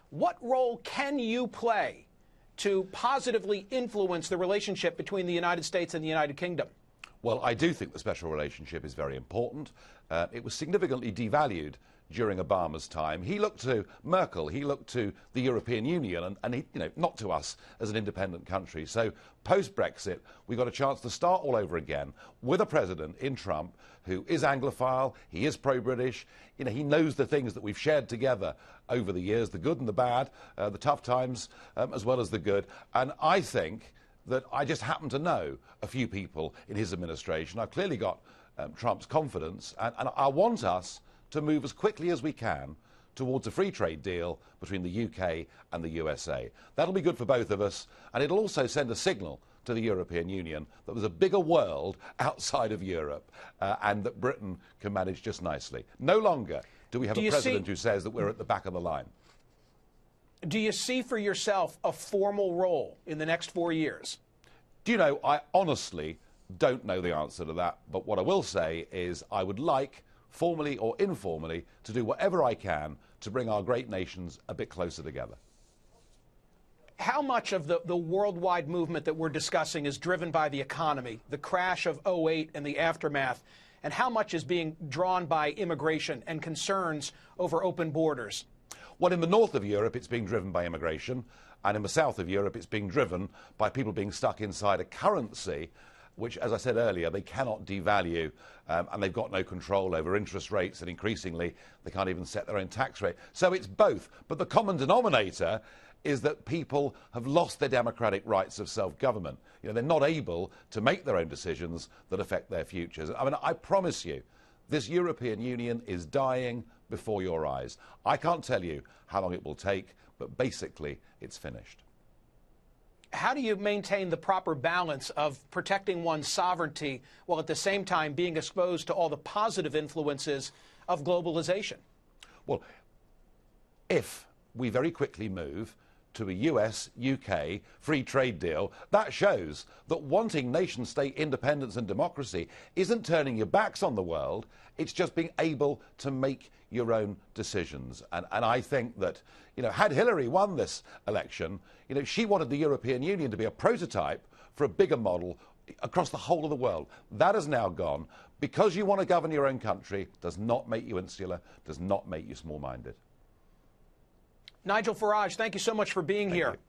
What role can you play to positively influence the relationship between the United States and the United Kingdom? Well, I do think the special relationship is very important. It was significantly devalued during Obama's time. He looked to Merkel, he looked to the European Union, and he, not to us as an independent country. So post-Brexit, we got a chance to start all over again with a president in Trump who is Anglophile, he is pro-British, he knows the things that we've shared together over the years, the good and the bad, the tough times, as well as the good. And I think that I just happen to know a few people in his administration. I've clearly got Trump's confidence, and I want us to move as quickly as we can towards a free trade deal between the UK and the USA. That'll be good for both of us, and it'll also send a signal to the European Union that there's a bigger world outside of Europe, and that Britain can manage just nicely. No longer do we have a president who says that we're at the back of the line. Do you see for yourself a formal role in the next 4 years? Do you know, I honestly don't know the answer to that, but what I will say is I would like, formally or informally, to do whatever I can to bring our great nations a bit closer together. How much of the worldwide movement that we're discussing is driven by the economy, the crash of '08 and the aftermath, and how much is being drawn by immigration and concerns over open borders? Well, in the north of Europe, it's being driven by immigration, and in the south of Europe, it's being driven by people being stuck inside a currency which, as I said earlier, they cannot devalue, and they've got no control over interest rates, and increasingly they can't even set their own tax rate. So it's both. But the common denominator is that people have lost their democratic rights of self-government. They're not able to make their own decisions that affect their futures. I mean, I promise you, this European Union is dying before your eyes. I can't tell you how long it will take, but basically it's finished. How do you maintain the proper balance of protecting one's sovereignty while at the same time being exposed to all the positive influences of globalization? Well, if we very quickly move to a US-UK free trade deal, that shows that wanting nation-state independence and democracy isn't turning your backs on the world, it's just being able to make your own decisions. And I think that, had Hillary won this election, she wanted the European Union to be a prototype for a bigger model across the whole of the world. That has now gone. Because you want to govern your own country does not make you insular, does not make you small-minded. Nigel Farage, thank you so much for being here. Thank you.